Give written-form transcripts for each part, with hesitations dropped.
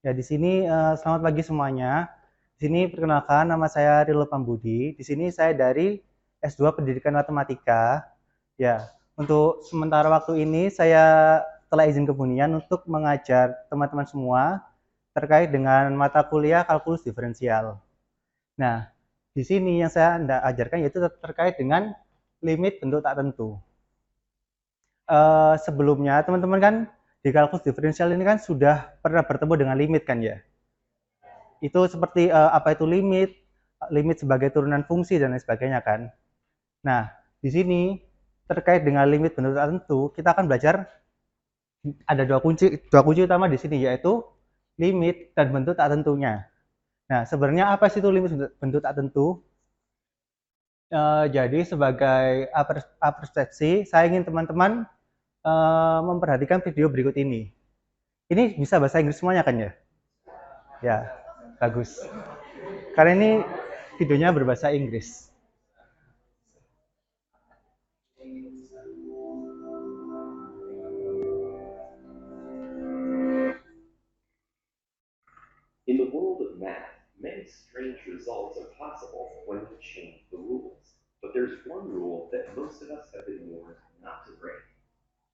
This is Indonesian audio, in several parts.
Ya, di sini selamat pagi semuanya. Di sini perkenalkan nama saya Rilo Pambudi. Di sini saya dari S2 Pendidikan Matematika. Ya, untuk sementara waktu ini saya telah izin ke Bunian untuk mengajar teman-teman semua terkait dengan mata kuliah kalkulus diferensial. Nah, di sini yang saya Anda ajarkan yaitu terkait dengan limit bentuk tak tentu. Sebelumnya teman-teman kan di kalkulus diferensial ini kan sudah pernah bertemu dengan limit kan ya. Itu seperti apa itu limit, limit sebagai turunan fungsi dan lain sebagainya kan. Nah, di sini terkait dengan limit bentuk tertentu, kita akan belajar ada dua kunci utama di sini yaitu limit dan bentuk tak tentunya. Nah, sebenarnya apa sih itu limit bentuk tak tentu? Jadi sebagai persepsi, saya ingin teman-teman memperhatikan video berikut ini. Ini bisa bahasa Inggris semuanya kan ya? Ya, bagus. Karena ini videonya berbahasa Inggris. In the world of math, many strange results are possible when we change the rules. But there's one rule that most of us have been warned not to break.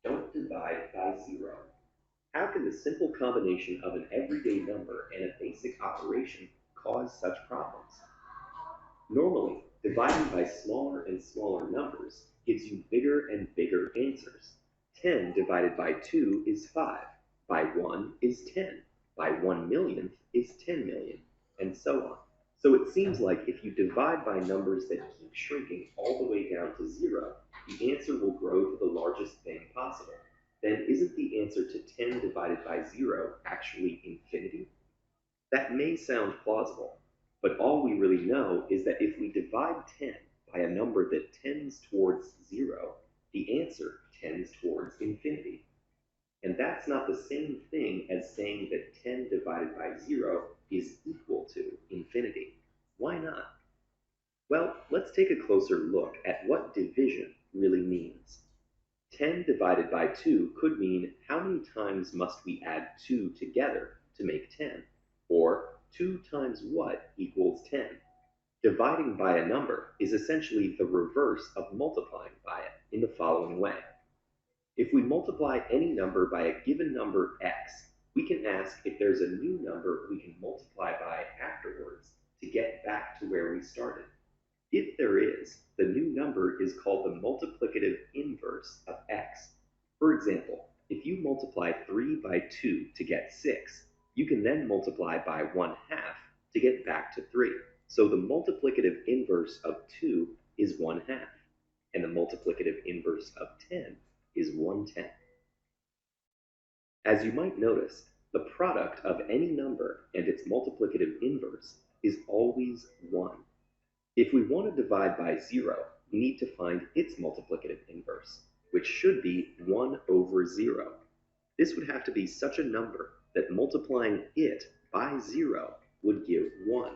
Don't divide by zero. How can the simple combination of an everyday number and a basic operation cause such problems? Normally, dividing by smaller and smaller numbers gives you bigger and bigger answers. 10 divided by 2 is 5, by 1 is 10, by 1 millionth is 10 million, and so on. So it seems like if you divide by numbers that keep shrinking all the way down to 0, the answer will grow to the largest thing possible. Then isn't the answer to 10 divided by 0 actually infinity? That may sound plausible, but all we really know is that if we divide 10 by a number that tends towards 0, the answer tends towards infinity. And that's not the same thing as saying that 10 divided by 0 is equal to infinity. Why not? Well, let's take a closer look at what division really means. 10 divided by 2 could mean how many times must we add 2 together to make 10, or 2 times what equals 10. Dividing by a number is essentially the reverse of multiplying by it in the following way. If we multiply any number by a given number x, we can ask if there's a new number we can multiply by afterwards to get back to where we started. If there is, the new number is called the multiplicative inverse of x. For example, if you multiply 3 by 2 to get 6, you can then multiply by 1/2 to get back to 3. So the multiplicative inverse of 2 is 1/2, and the multiplicative inverse of 10 is 1/10. As you might notice, the product of any number and its multiplicative inverse is always 1. If we want to divide by 0, we need to find its multiplicative inverse, which should be 1 over 0. This would have to be such a number that multiplying it by 0 would give 1.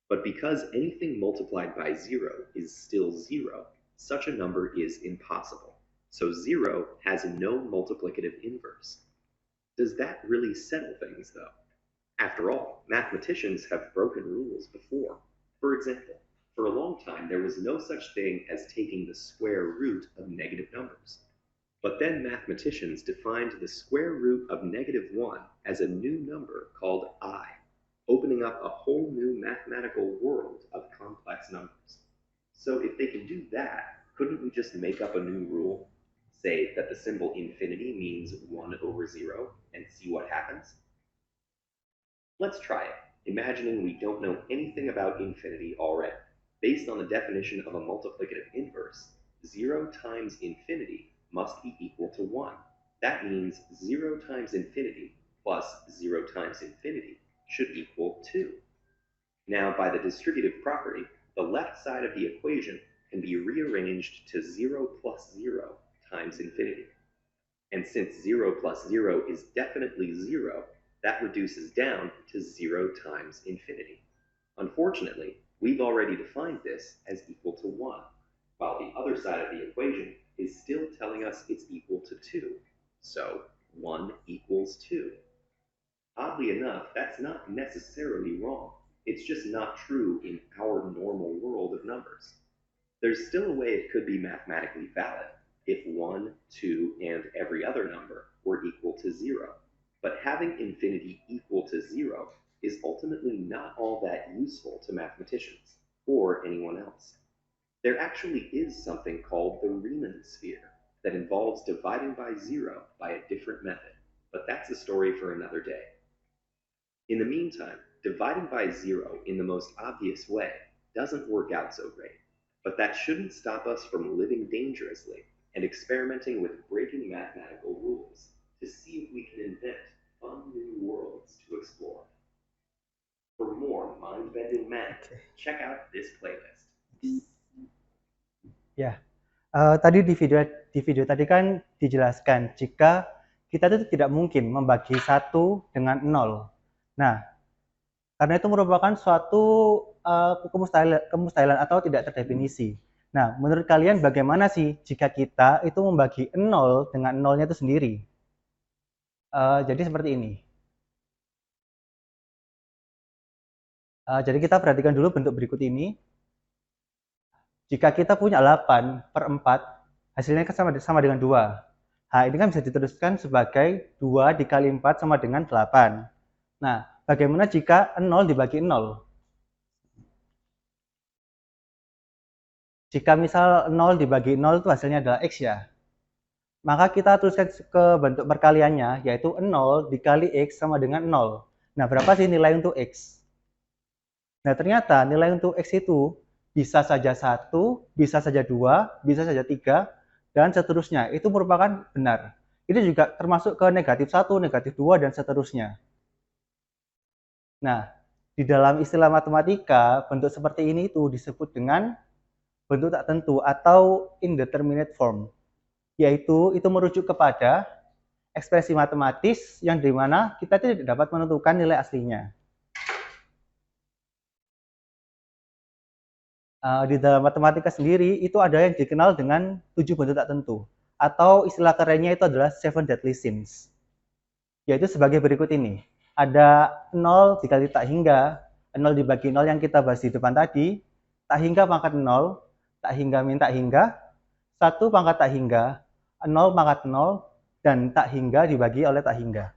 But because anything multiplied by 0 is still 0, such a number is impossible. So 0 has no multiplicative inverse. Does that really settle things, though? After all, mathematicians have broken rules before. For example, for a long time there was no such thing as taking the square root of negative numbers. But then mathematicians defined the square root of -1 as a new number called I, opening up a whole new mathematical world of complex numbers. So if they can do that, couldn't we just make up a new rule? Say that the symbol infinity means 1 over 0 and see what happens? Let's try it, imagining we don't know anything about infinity already. Based on the definition of a multiplicative inverse, 0 times infinity must be equal to 1. That means 0 times infinity plus 0 times infinity should equal 2. Now, by the distributive property, the left side of the equation can be rearranged to 0 plus 0 times infinity. And since 0 plus 0 is definitely 0, that reduces down to 0 times infinity. Unfortunately, we've already defined this as equal to 1, while the other side of the equation is still telling us it's equal to 2. So 1 equals 2. Oddly enough, that's not necessarily wrong. It's just not true in our normal world of numbers. There's still a way it could be mathematically valid if 1, 2, and every other number were equal to 0. But having infinity equal to 0 is ultimately not all that useful to mathematicians or anyone else. There actually is something called the Riemann sphere that involves dividing by 0 by a different method, but that's a story for another day. In the meantime, dividing by 0 in the most obvious way doesn't work out so great, but that shouldn't stop us from living dangerously and experimenting with breaking mathematical rules to see if we can invent fun new worlds to explore. For more mind-bending math, check out this playlist. Ya, tadi di video tadi kan dijelaskan jika kita itu tidak mungkin membagi 1 dengan 0. Nah, karena itu merupakan suatu kemustahilan atau tidak terdefinisi. Nah, menurut kalian bagaimana sih jika kita itu membagi 0 dengan 0-nya itu sendiri? Jadi seperti ini. Jadi kita perhatikan dulu bentuk berikut ini. Jika kita punya 8/4, hasilnya kan sama dengan 2. Nah, ini kan bisa diteruskan sebagai 2 dikali 4 sama dengan 8. Nah, bagaimana jika 0 dibagi 0? Jika misal 0 dibagi 0 itu hasilnya adalah X ya. Maka kita tuliskan ke bentuk perkaliannya, yaitu 0 dikali X sama dengan 0. Nah, berapa sih nilai untuk X? Nah, ternyata nilai untuk X itu bisa saja 1, bisa saja 2, bisa saja 3, dan seterusnya. Itu merupakan benar. Ini juga termasuk ke negatif 1, negatif 2, dan seterusnya. Nah, di dalam istilah matematika, bentuk seperti ini itu disebut dengan bentuk tak tentu atau indeterminate form. Yaitu itu merujuk kepada ekspresi matematis yang dimana kita tidak dapat menentukan nilai aslinya. Di dalam matematika sendiri itu ada yang dikenal dengan 7 bentuk tak tentu, atau istilah kerennya itu adalah 7 deadly sins, yaitu sebagai berikut ini. Ada 0 dikali tak hingga, 0 dibagi 0 yang kita bahas di depan tadi, tak hingga pangkat 0, tak hingga min tak hingga, 1 pangkat tak hingga, 0 pangkat 0, dan tak hingga dibagi oleh tak hingga.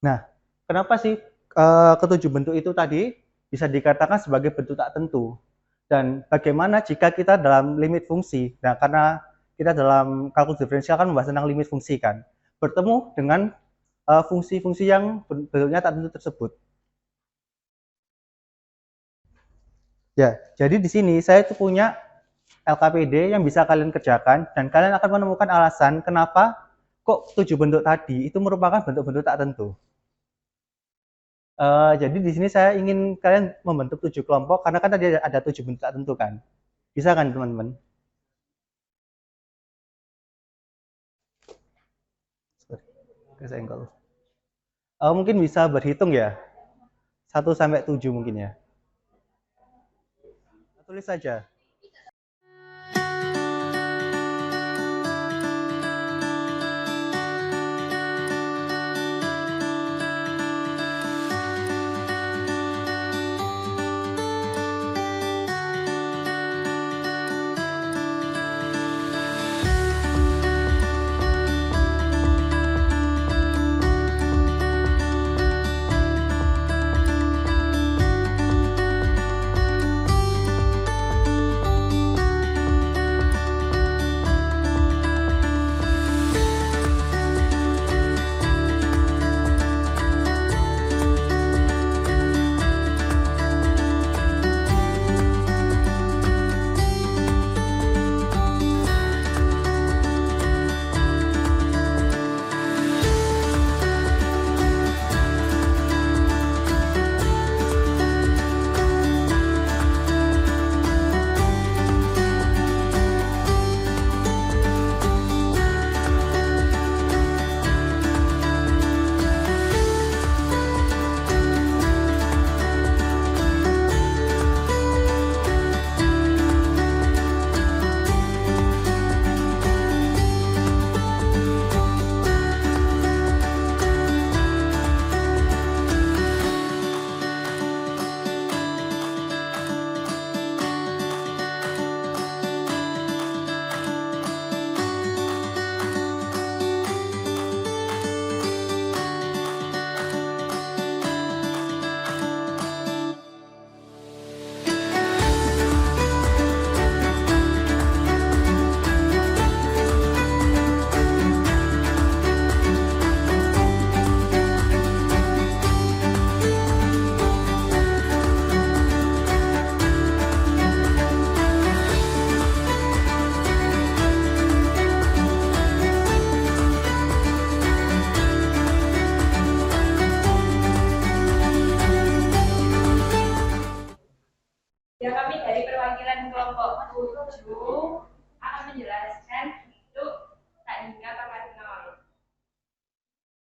Nah, kenapa sih ketujuh bentuk itu tadi bisa dikatakan sebagai bentuk tak tentu? Dan bagaimana jika kita dalam limit fungsi? Nah, karena kita dalam kalkulus diferensial kan membahas tentang limit fungsi kan, bertemu dengan fungsi-fungsi yang bentuknya tak tentu tersebut. Ya, jadi di sini saya itu punya LKPD yang bisa kalian kerjakan dan kalian akan menemukan alasan kenapa kok 7 bentuk tadi itu merupakan bentuk-bentuk tak tentu. Jadi di sini saya ingin kalian membentuk 7 kelompok karena kan tadi ada 7 bentuk tak tentu kan. Bisa kan teman-teman? Mungkin bisa berhitung ya. 1 sampai 7 mungkin ya. Tulis saja.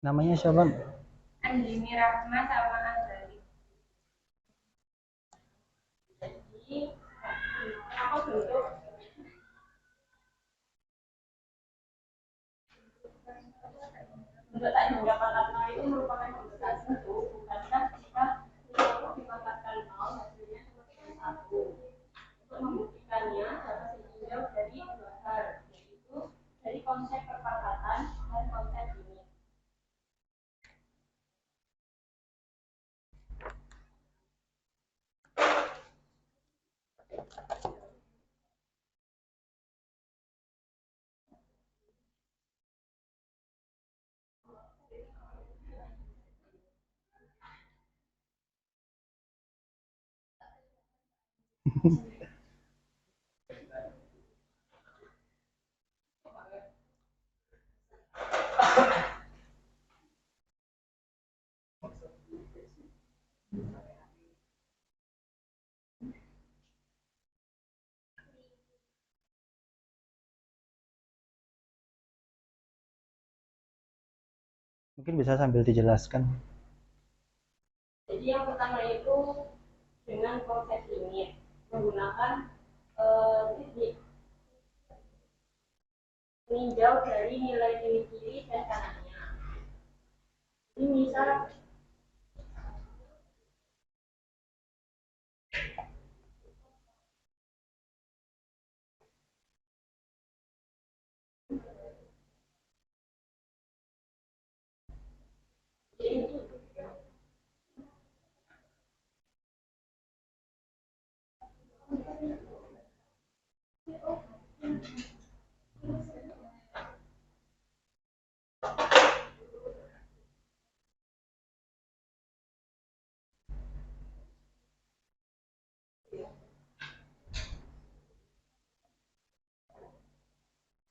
Namanya siapa? Andini Rahma sama Azali. Jadi apa bentuk bentuk tak hingga pangkat 0 itu merupakan bentuk tak tentu, bukankah jika sesuatu dipangkatkan 0 hasilnya seperti 1. Untuk membuktikannya dapat ditinjau dari dua hal, yaitu dari konsep perpangkatan dan konsep limit. Mungkin bisa sambil dijelaskan. Jadi yang pertama itu dengan konsep limit menggunakan titik meninjau dari nilai kiri dan kanannya. Ini misal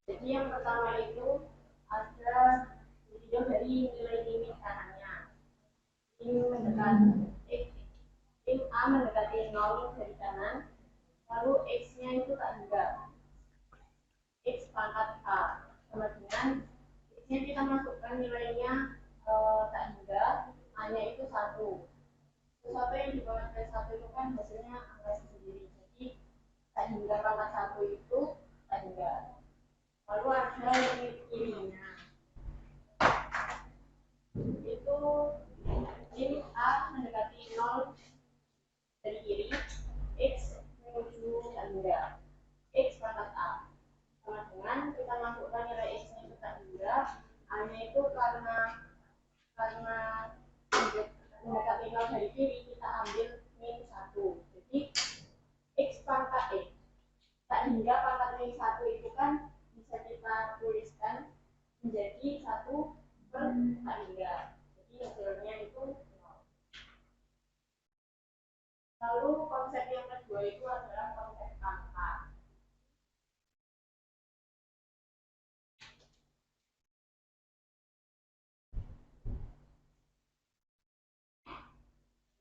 jadi yang pertama itu ada meninjau dari nilai limit kanannya. Ini mendekati X A mendekati 0 dari kanan, lalu X-nya itu tak hingga X pangkat A sama dengan X-nya kita masukkan nilainya tak hingga A-nya itu 1. Sesuatu yang dibuat dari 1 itu kan hasilnya angka sendiri, jadi tak hingga pangkat 1 itu tak hingga. Lalu ada limit kirinya, itu limit A mendekati 0 dari kiri, X menuju tak hingga X pangkat A sama dengan kita masukkan nilai X-nya itu tak hingga, A-nya itu karena mendekati 0 dari kiri kita ambil min 1. Jadi X pangkat tak hingga pangkat min 1 itu kan bisa kita tuliskan menjadi 1 per tak hingga. Jadi hasilnya itu 0. Lalu konsep yang kedua itu adalah konsep pangkat.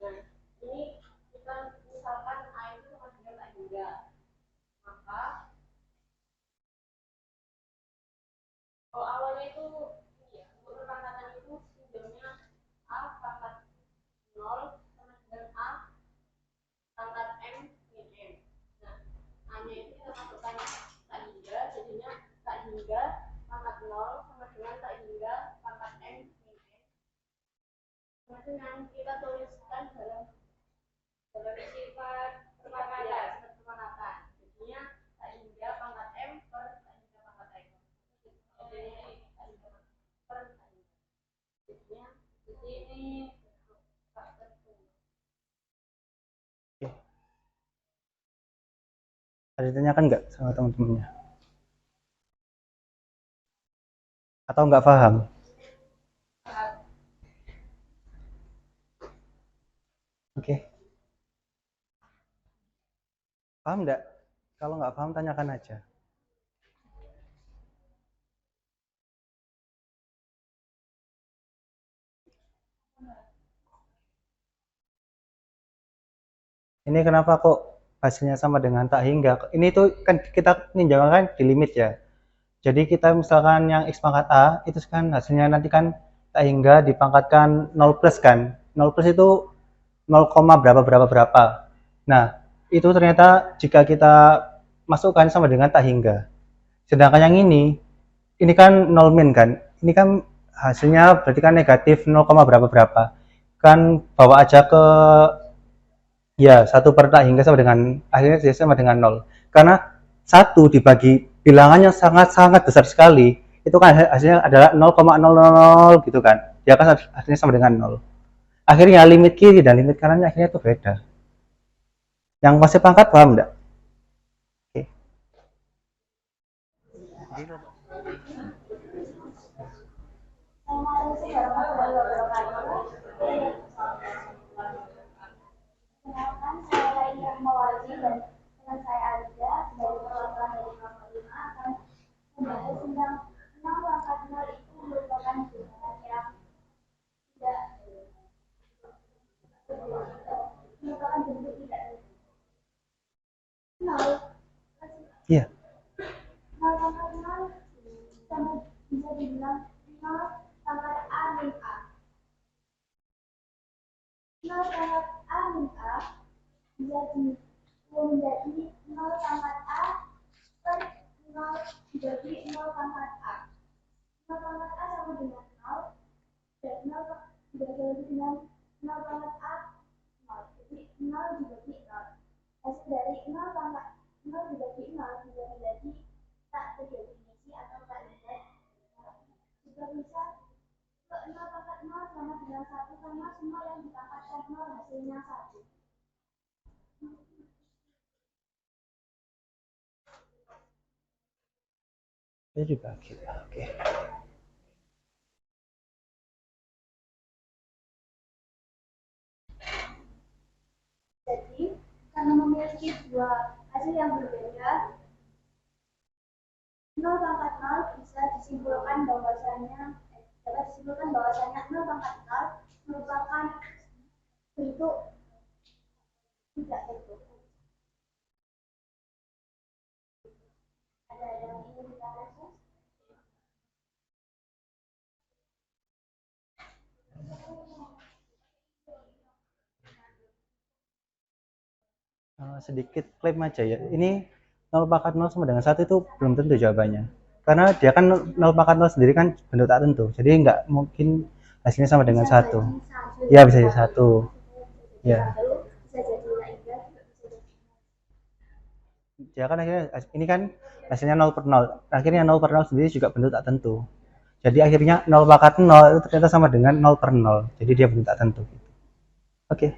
Nah, ini kita misalkan A itu sama dengan tak hingga, maka kalau awalnya itu ya, untuk perpangkatan itu pinjamnya A pangkat 0 sama dengan A pangkat M min M. Nah, A-nya itu kita masukkan tak hingga, jadinya tak hingga pangkat 0 sama dengan tak hingga pangkat M min M. Sama dengan kita tuliskan dalam sifat perpangkatan. Ya, sifat perpangkatan. Jadinya tak hingga pangkat M per tak hingga pangkat M. Jadinya tak hingga per tak hingga. Jadinya seperti ini. Ada ditanyakan nggak sama teman-temannya? Atau nggak paham? Oke. Paham nggak? Kalau nggak paham tanyakan aja. Ini kenapa kok hasilnya sama dengan tak hingga? Ini tuh kan kita ninjau kan di limit ya. Jadi kita misalkan yang X pangkat A itu kan hasilnya nanti kan tak hingga dipangkatkan 0 plus kan. 0 plus itu 0, berapa. Nah, itu ternyata jika kita masukkan sama dengan tak hingga. Sedangkan yang ini kan 0 min kan. Ini kan hasilnya berarti kan negatif 0, berapa. Kan bawa aja ke ya 1 per tak hingga sama dengan akhirnya sama dengan 0. Karena 1 dibagi bilangan yang sangat-sangat besar sekali, itu kan hasilnya adalah 0,000 gitu kan. Ya kan hasilnya sama dengan 0. Akhirnya limit kiri dan limit kanannya akhirnya itu beda. Yang masih pangkat paham enggak? Oke. Perkenalkan, saya Indra Mawati dan teman saya Alida dari perwakilan dari kelompok 5 akan membahas tentang enam pangkat nol itu merupakan bilangan yang tidak merupakan bentuk tidak nol. Iya. Nol pangkat nol sama bisa dibilang nol pangkat a min a. Nol pangkat a min a bisa menjadi 0 pangkat A per 0 dibagi 0 pangkat A. 0 pangkat A sama dengan 0, dan 0 dibagi dengan 0 pangkat A, 0. Jadi 0 dibagi 0. Hasil dari 0 pangkat 0 dibagi 0 bisa menjadi tak terdefinisi atau tak linear. Juga bisa ke 0 pangkat 0 sama dengan 1 karena semua yang dipangkatkan 0 hasilnya 1. Ini dibagi. Oke. Jadi, karena memiliki dua hasil yang berbeda, 0 pangkat 0 bisa disimpulkan bahwasanya dapat disimpulkan bahwasanya 0 pangkat 0 merupakan bentuk tidak bentuk. Ada yang ingin kita lihat? Sedikit klaim aja ya. Ini 0 pangkat 0 sama dengan 1 itu belum tentu jawabannya. Karena dia kan 0 pangkat 0 sendiri kan bentuk tak tentu. Jadi nggak mungkin hasilnya sama dengan 1. Ya, bisa jadi 1. Ya. Bisa jadi lainnya. Ya kan akhirnya ini kan hasilnya 0 per 0. Akhirnya 0 per 0 sendiri juga bentuk tak tentu. Jadi akhirnya 0 pangkat 0 itu ternyata sama dengan 0 per 0. Jadi dia bentuk tak tentu. Oke.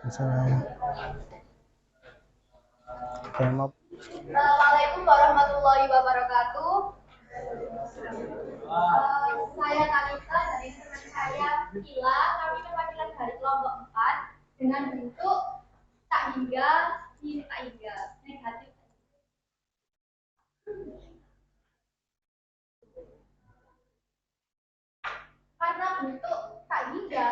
Assalamualaikum warahmatullahi wabarakatuh. Saya Talita dari teman saya Ila. Kami perwakilan dari kelompok 4 dengan bentuk tak hingga, tak hingga, negatif. Karena bentuk tak hingga,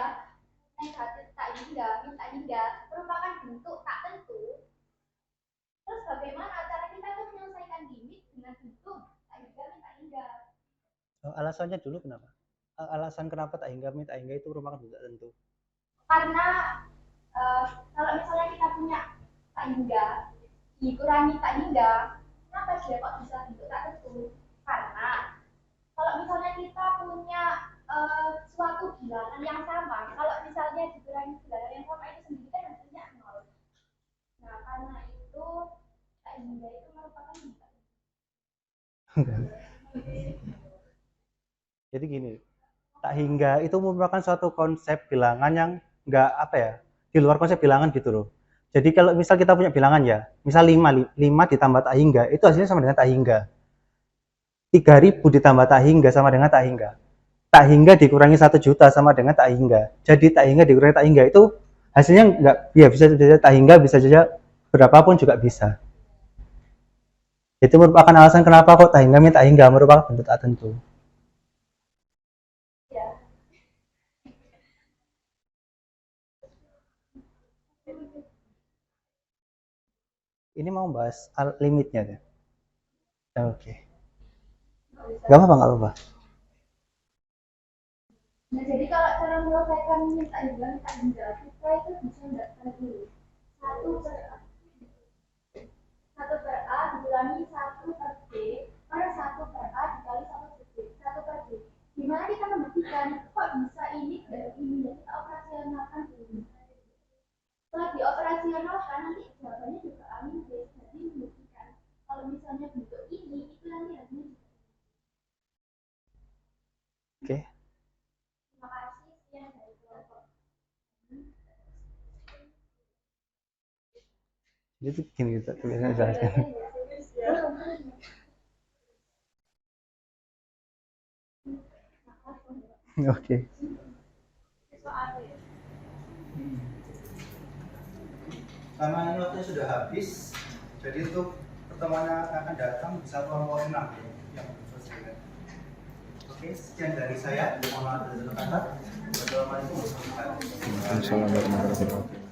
negatif tak hingga, tak hingga merupakan bentuk tak tentu. Terus bagaimana cara kita untuk menyelesaikan limit dengan bentuk tak hingga, tak hingga? Alasannya dulu kenapa? Alasan kenapa tak hingga itu merupakan bentuk tak tentu? Karena kalau misalnya kita punya tak hingga dikurangi tak hingga, kenapa dia kok bisa bentuk tak tentu? Karena kalau misalnya kita punya suatu bilangan yang sama, kalau misalnya dikurangi bilangan yang sama itu sendiri kan hasilnya 0. Nah, karena itu tak hingga itu merupakan bentuk. Jadi gini, tak hingga itu merupakan suatu konsep bilangan yang nggak apa ya, di luar konsep bilangan gitu loh. Jadi kalau misal kita punya bilangan ya, misal 5 ditambah tak hingga, itu hasilnya sama dengan tak hingga. 3.000 ditambah tak hingga sama dengan tak hingga. Tak hingga dikurangi 1 juta sama dengan tak hingga. Jadi tak hingga dikurangi tak hingga itu hasilnya nggak, ya bisa saja tak hingga, bisa saja berapapun juga bisa. Itu merupakan alasan kenapa kok tak hingga merupakan bentuk tak tentu. Ini mau bahas limitnya ya. Oke. Gak apa-apa. Nah, jadi kalau cara menyelesaikan minta denda kita itu bisa mendapatkan dulu 1/A dikurangi 1/B per 1/A dikali 1/B. Gimana kita membuktikan kok bisa ini dan ini, ya kita operasionalkan dulu. Setelah dioperasionalkan nanti jawabannya juga amin B. Jadi membuktikan kalau misalnya bentuk ini itu nanti hasilnya. Oke. Terima kasih yang dari kelompok. Jadi gini gitu, bisa jelaskan. Oke. Karena ini waktunya sudah habis, jadi untuk pertemuan yang akan datang bisa kelompok 6 ya, yang selesai. Oke, sekian dari saya. Mohon maaf dari kata. Wassalamualaikum warahmatullahi wabarakatuh.